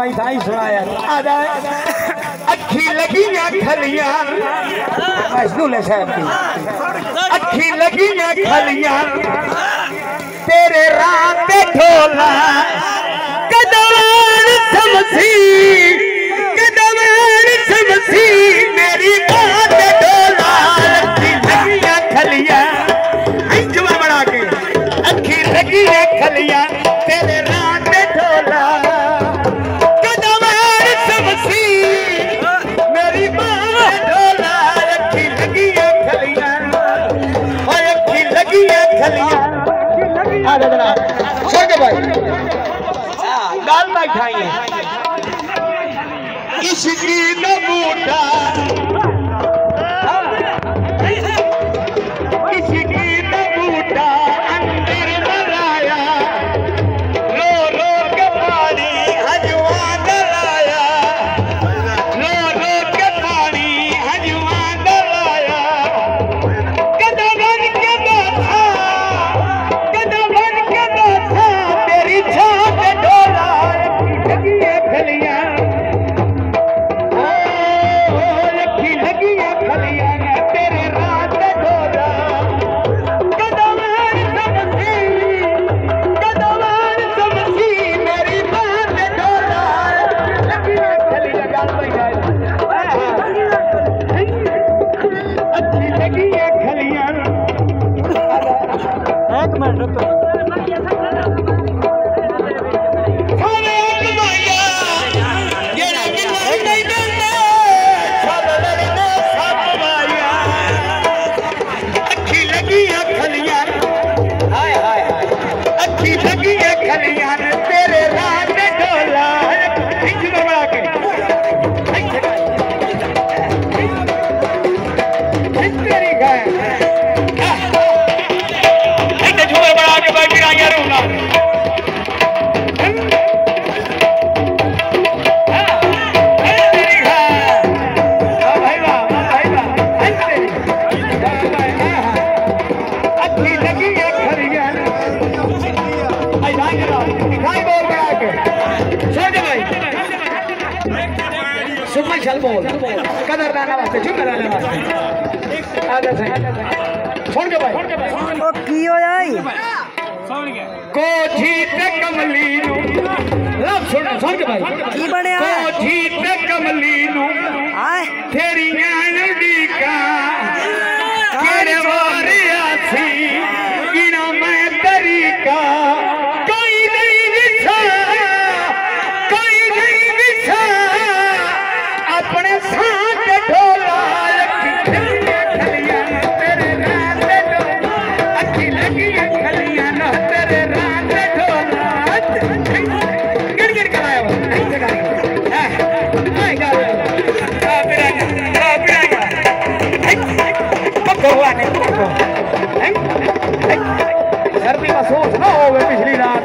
भाई साई सुनाया आजा अखी लगियां खलियां मजदूर साहब की अखी लगियां खलियां तेरे रात ढोला कदवान समसी मेरी बात ढोला अखी लगियां खलियां जुआ बना के अखी लगियां खलियां तेरे रात ढोला कदवान समसी मेरी बात ढोला अखी लगियां खलियां ओए अखी लगियां खलियां आ जरा छोड़ के भाई गाल ना खाइए इश्की न बूटा इश्की न बूटा अंदर लगाया रो रो के पानी हजवा दलाया रो रो के पानी हजवा दलाया कदमन के बैठा तेरी छात ढोला लगियां खलियां तेरे रात ढोला कदवान समसी मेरी बात ढोला लगियां खलियां गाल में अच्छी लगियां खलियां एक मिनट रुको तेरे रात ढोला बना के तेरी झूमर बना के बैठ गिराइया रोना चल बोल कदर लाना वास्ते चुप कराने वास्ते आजा से छोड़ के भाई ओ की होया को जीत कमली नु लब सुन के भाई की बनया को जीत कमली नु आए तेरी नदी का केरे वारिया सी गिना मैं तरीका कोई नहीं बिछा अपने साथ ढोला खलियां तेरे रात ढोला अच्छी लगियां खलियां न तेरे रात ढोला गिर कराया ऐसे भगवान सर्दी का सोच ना हो पिछली रात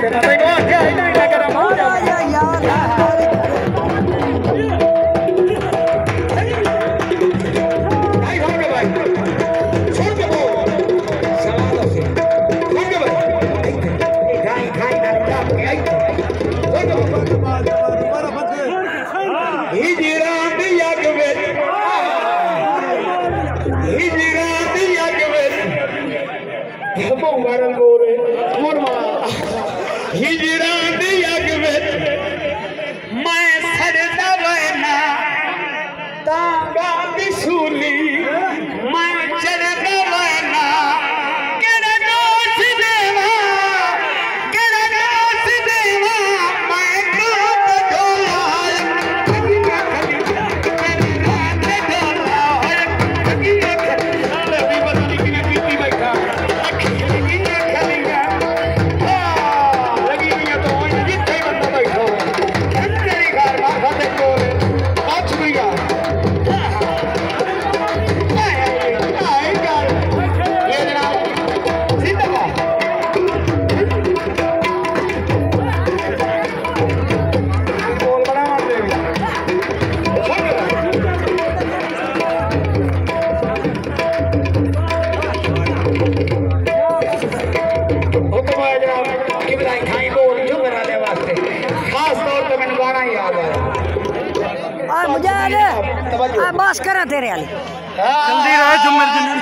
बस करा तेरे वाली जल्दी रहो जुम्मर जुम्मर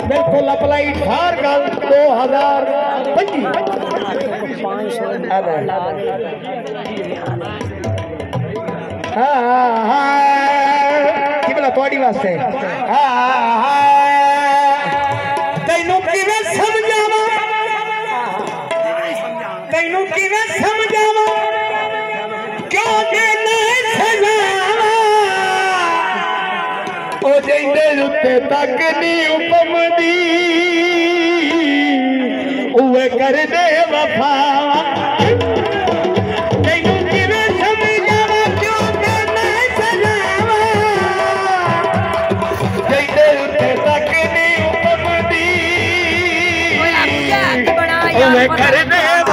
बिल्कुल अप्लाई 2025 थोड़ी वास्ते तैनू किवें समझावा क्यों जे नहीं सजावा ओ जिंदे उत्ते तक नी उपम दी उवे कर दे वफा तैनू किवें समझावा क्यों जे नहीं सजावा जिंदे उत्ते तक नी उपम दी उवे कर दे